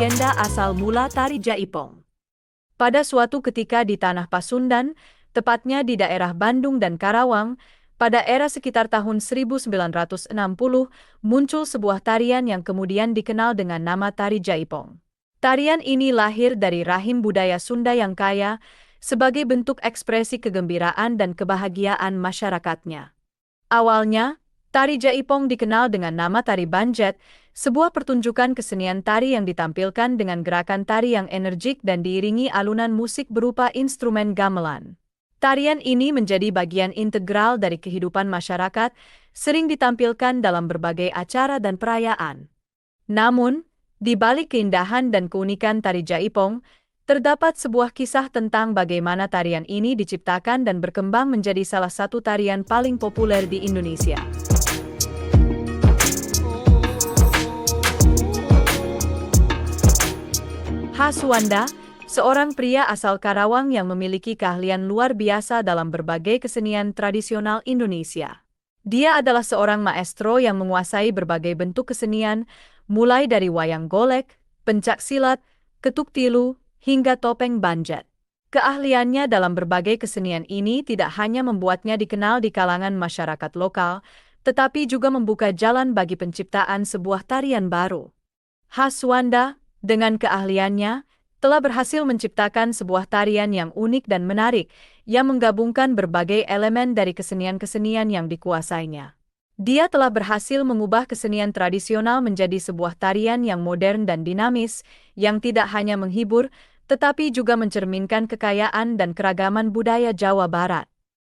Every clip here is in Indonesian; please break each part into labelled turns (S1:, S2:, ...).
S1: legenda asal mula tari Jaipong. Pada suatu ketika di tanah Pasundan, tepatnya di daerah Bandung dan Karawang, pada era sekitar tahun 1960, muncul sebuah tarian yang kemudian dikenal dengan nama tari Jaipong. Tarian ini lahir dari rahim budaya Sunda yang kaya, sebagai bentuk ekspresi kegembiraan dan kebahagiaan masyarakatnya. Awalnya, tari Jaipong dikenal dengan nama tari Banjet, sebuah pertunjukan kesenian tari yang ditampilkan dengan gerakan tari yang energik dan diiringi alunan musik berupa instrumen gamelan. Tarian ini menjadi bagian integral dari kehidupan masyarakat, sering ditampilkan dalam berbagai acara dan perayaan. Namun, di balik keindahan dan keunikan tari Jaipong, terdapat sebuah kisah tentang bagaimana tarian ini diciptakan dan berkembang menjadi salah satu tarian paling populer di Indonesia. Haswanda, seorang pria asal Karawang yang memiliki keahlian luar biasa dalam berbagai kesenian tradisional Indonesia. Dia adalah seorang maestro yang menguasai berbagai bentuk kesenian, mulai dari wayang golek, pencak silat, ketuk tilu, hingga topeng Banjet. Keahliannya dalam berbagai kesenian ini tidak hanya membuatnya dikenal di kalangan masyarakat lokal, tetapi juga membuka jalan bagi penciptaan sebuah tarian baru. Haswanda, dengan keahliannya, telah berhasil menciptakan sebuah tarian yang unik dan menarik, yang menggabungkan berbagai elemen dari kesenian-kesenian yang dikuasainya. Dia telah berhasil mengubah kesenian tradisional menjadi sebuah tarian yang modern dan dinamis, yang tidak hanya menghibur, tetapi juga mencerminkan kekayaan dan keragaman budaya Jawa Barat.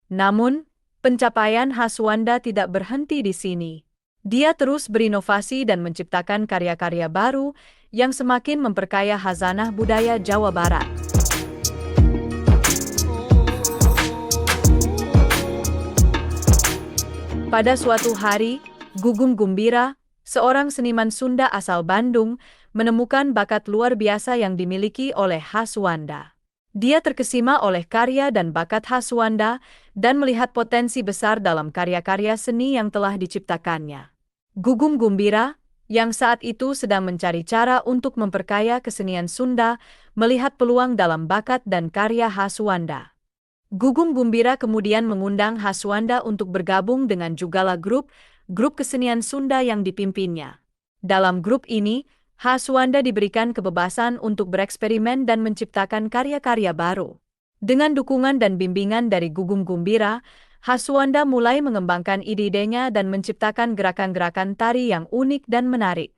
S1: Namun, pencapaian Haswanda tidak berhenti di sini. Dia terus berinovasi dan menciptakan karya-karya baru yang semakin memperkaya khazanah budaya Jawa Barat. Pada suatu hari, Gugum Gumbira, seorang seniman Sunda asal Bandung, menemukan bakat luar biasa yang dimiliki oleh Haswanda. Dia terkesima oleh karya dan bakat Haswanda dan melihat potensi besar dalam karya-karya seni yang telah diciptakannya. Gugum Gumbira, yang saat itu sedang mencari cara untuk memperkaya kesenian Sunda, melihat peluang dalam bakat dan karya Haswanda. Gugum Gumbira kemudian mengundang Haswanda untuk bergabung dengan Jugala Group, grup kesenian Sunda yang dipimpinnya. Dalam grup ini, Haswanda diberikan kebebasan untuk bereksperimen dan menciptakan karya-karya baru. Dengan dukungan dan bimbingan dari Gugum Gumbira, Haswanda mulai mengembangkan ide-idenya dan menciptakan gerakan-gerakan tari yang unik dan menarik.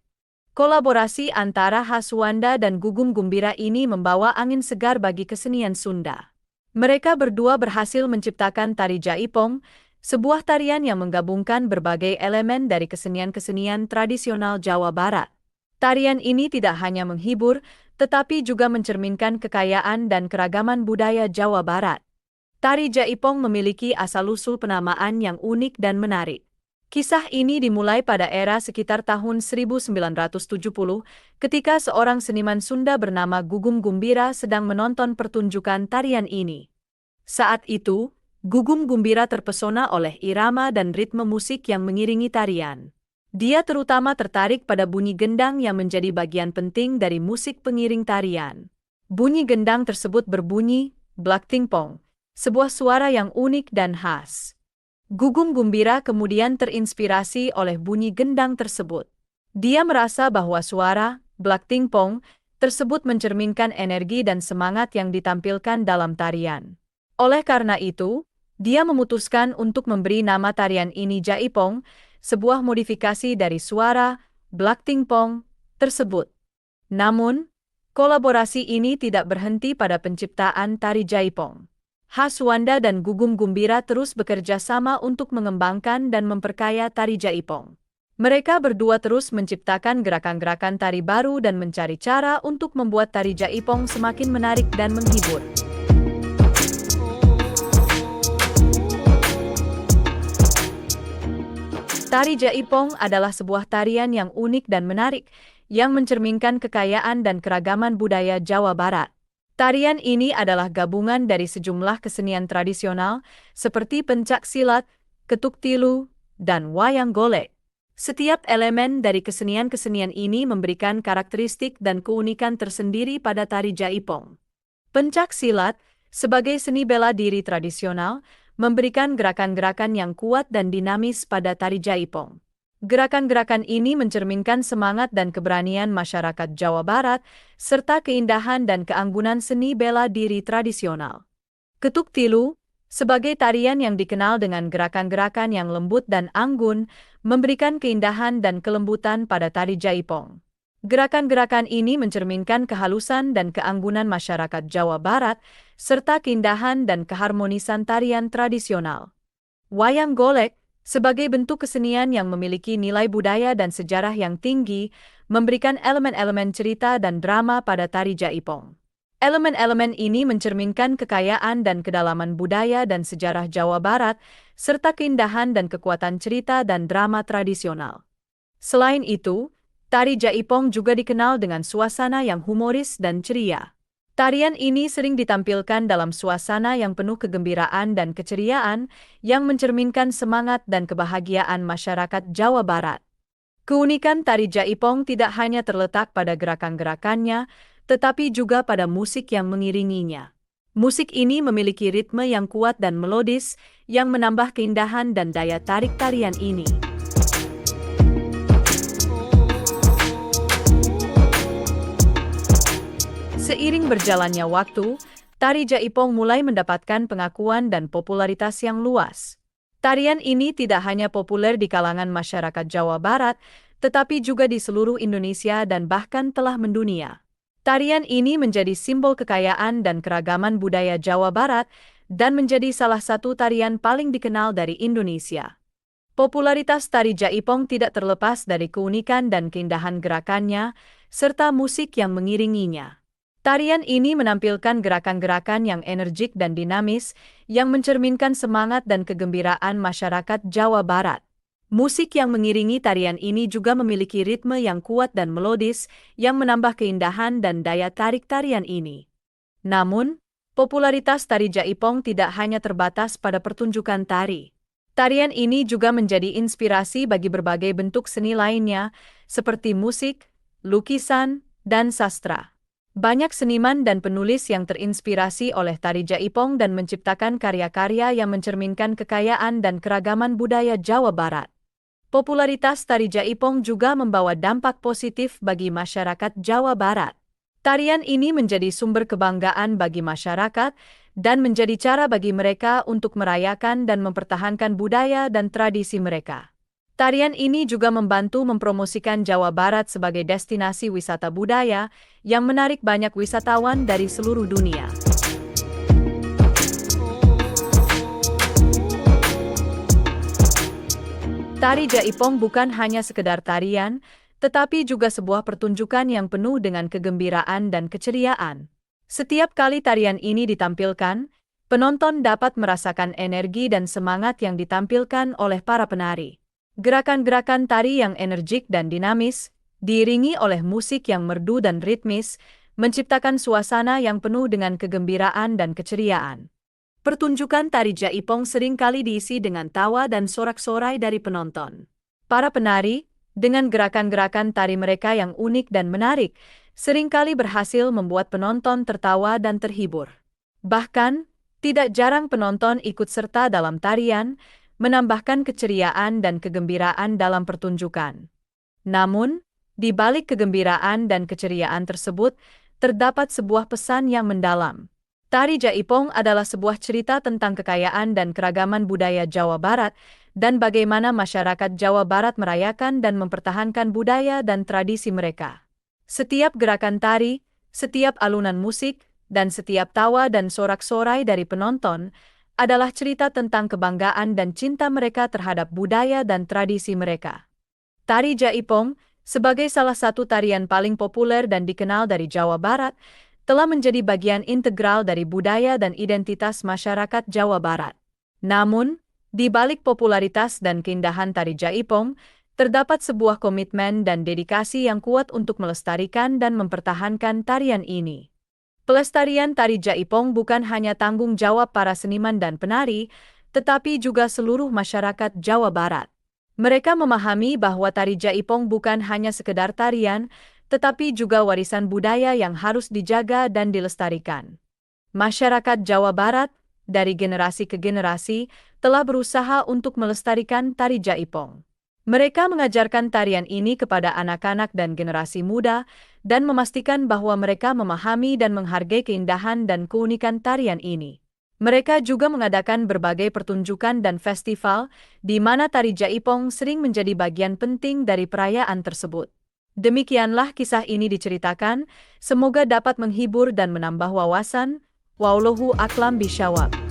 S1: Kolaborasi antara Haswanda dan Gugum Gumbira ini membawa angin segar bagi kesenian Sunda. Mereka berdua berhasil menciptakan tari Jaipong, sebuah tarian yang menggabungkan berbagai elemen dari kesenian-kesenian tradisional Jawa Barat. Tarian ini tidak hanya menghibur, tetapi juga mencerminkan kekayaan dan keragaman budaya Jawa Barat. Tari Jaipong memiliki asal-usul penamaan yang unik dan menarik. Kisah ini dimulai pada era sekitar tahun 1970, ketika seorang seniman Sunda bernama Gugum Gumbira sedang menonton pertunjukan tarian ini. Saat itu, Gugum Gumbira terpesona oleh irama dan ritme musik yang mengiringi tarian. Dia terutama tertarik pada bunyi gendang yang menjadi bagian penting dari musik pengiring tarian. Bunyi gendang tersebut berbunyi, blak tingpong, sebuah suara yang unik dan khas. Gugum Gumbira kemudian terinspirasi oleh bunyi gendang tersebut. Dia merasa bahwa suara, blak tingpong, tersebut mencerminkan energi dan semangat yang ditampilkan dalam tarian. Oleh karena itu, dia memutuskan untuk memberi nama tarian ini Jaipong, sebuah modifikasi dari suara, blak tingpong, tersebut. Namun, kolaborasi ini tidak berhenti pada penciptaan tari Jaipong. Haswanda dan Gugum Gumbira terus bekerja sama untuk mengembangkan dan memperkaya tari Jaipong. Mereka berdua terus menciptakan gerakan-gerakan tari baru dan mencari cara untuk membuat tari Jaipong semakin menarik dan menghibur. Tari Jaipong adalah sebuah tarian yang unik dan menarik, yang mencerminkan kekayaan dan keragaman budaya Jawa Barat. Tarian ini adalah gabungan dari sejumlah kesenian tradisional, seperti pencak silat, ketuk tilu, dan wayang golek. Setiap elemen dari kesenian-kesenian ini memberikan karakteristik dan keunikan tersendiri pada tari Jaipong. Pencak silat, sebagai seni bela diri tradisional, memberikan gerakan-gerakan yang kuat dan dinamis pada tari Jaipong. Gerakan-gerakan ini mencerminkan semangat dan keberanian masyarakat Jawa Barat, serta keindahan dan keanggunan seni bela diri tradisional. Ketuk Tilu, sebagai tarian yang dikenal dengan gerakan-gerakan yang lembut dan anggun, memberikan keindahan dan kelembutan pada tari Jaipong. Gerakan-gerakan ini mencerminkan kehalusan dan keanggunan masyarakat Jawa Barat, serta keindahan dan keharmonisan tarian tradisional. Wayang golek, sebagai bentuk kesenian yang memiliki nilai budaya dan sejarah yang tinggi, memberikan elemen-elemen cerita dan drama pada tari Jaipong. Elemen-elemen ini mencerminkan kekayaan dan kedalaman budaya dan sejarah Jawa Barat, serta keindahan dan kekuatan cerita dan drama tradisional. Selain itu, tari Jaipong juga dikenal dengan suasana yang humoris dan ceria. Tarian ini sering ditampilkan dalam suasana yang penuh kegembiraan dan keceriaan, yang mencerminkan semangat dan kebahagiaan masyarakat Jawa Barat. Keunikan tari Jaipong tidak hanya terletak pada gerakan-gerakannya, tetapi juga pada musik yang mengiringinya. Musik ini memiliki ritme yang kuat dan melodis, yang menambah keindahan dan daya tarik tarian ini. Seiring berjalannya waktu, tari Jaipong mulai mendapatkan pengakuan dan popularitas yang luas. Tarian ini tidak hanya populer di kalangan masyarakat Jawa Barat, tetapi juga di seluruh Indonesia dan bahkan telah mendunia. Tarian ini menjadi simbol kekayaan dan keragaman budaya Jawa Barat dan menjadi salah satu tarian paling dikenal dari Indonesia. Popularitas tari Jaipong tidak terlepas dari keunikan dan keindahan gerakannya, serta musik yang mengiringinya. Tarian ini menampilkan gerakan-gerakan yang energik dan dinamis, yang mencerminkan semangat dan kegembiraan masyarakat Jawa Barat. Musik yang mengiringi tarian ini juga memiliki ritme yang kuat dan melodis, yang menambah keindahan dan daya tarik tarian ini. Namun, popularitas tari Jaipong tidak hanya terbatas pada pertunjukan tari. Tarian ini juga menjadi inspirasi bagi berbagai bentuk seni lainnya, seperti musik, lukisan, dan sastra. Banyak seniman dan penulis yang terinspirasi oleh tari Jaipong dan menciptakan karya-karya yang mencerminkan kekayaan dan keragaman budaya Jawa Barat. Popularitas tari Jaipong juga membawa dampak positif bagi masyarakat Jawa Barat. Tarian ini menjadi sumber kebanggaan bagi masyarakat dan menjadi cara bagi mereka untuk merayakan dan mempertahankan budaya dan tradisi mereka. Tarian ini juga membantu mempromosikan Jawa Barat sebagai destinasi wisata budaya yang menarik banyak wisatawan dari seluruh dunia. Tari Jaipong bukan hanya sekedar tarian, tetapi juga sebuah pertunjukan yang penuh dengan kegembiraan dan keceriaan. Setiap kali tarian ini ditampilkan, penonton dapat merasakan energi dan semangat yang ditampilkan oleh para penari. Gerakan-gerakan tari yang energik dan dinamis, diiringi oleh musik yang merdu dan ritmis, menciptakan suasana yang penuh dengan kegembiraan dan keceriaan. Pertunjukan tari Jaipong seringkali diisi dengan tawa dan sorak-sorai dari penonton. Para penari, dengan gerakan-gerakan tari mereka yang unik dan menarik, seringkali berhasil membuat penonton tertawa dan terhibur. Bahkan, tidak jarang penonton ikut serta dalam tarian, menambahkan keceriaan dan kegembiraan dalam pertunjukan. Namun, di balik kegembiraan dan keceriaan tersebut, terdapat sebuah pesan yang mendalam. Tari Jaipong adalah sebuah cerita tentang kekayaan dan keragaman budaya Jawa Barat, dan bagaimana masyarakat Jawa Barat merayakan dan mempertahankan budaya dan tradisi mereka. Setiap gerakan tari, setiap alunan musik, dan setiap tawa dan sorak-sorai dari penonton adalah cerita tentang kebanggaan dan cinta mereka terhadap budaya dan tradisi mereka. Tari Jaipong, sebagai salah satu tarian paling populer dan dikenal dari Jawa Barat, telah menjadi bagian integral dari budaya dan identitas masyarakat Jawa Barat. Namun, di balik popularitas dan keindahan tari Jaipong, terdapat sebuah komitmen dan dedikasi yang kuat untuk melestarikan dan mempertahankan tarian ini. Pelestarian tari Jaipong bukan hanya tanggung jawab para seniman dan penari, tetapi juga seluruh masyarakat Jawa Barat. Mereka memahami bahwa tari Jaipong bukan hanya sekedar tarian, tetapi juga warisan budaya yang harus dijaga dan dilestarikan. Masyarakat Jawa Barat, dari generasi ke generasi, telah berusaha untuk melestarikan tari Jaipong. Mereka mengajarkan tarian ini kepada anak-anak dan generasi muda, dan memastikan bahwa mereka memahami dan menghargai keindahan dan keunikan tarian ini. Mereka juga mengadakan berbagai pertunjukan dan festival, di mana tari Jaipong sering menjadi bagian penting dari perayaan tersebut. Demikianlah kisah ini diceritakan, semoga dapat menghibur dan menambah wawasan. Wallahu a'lam bishawab.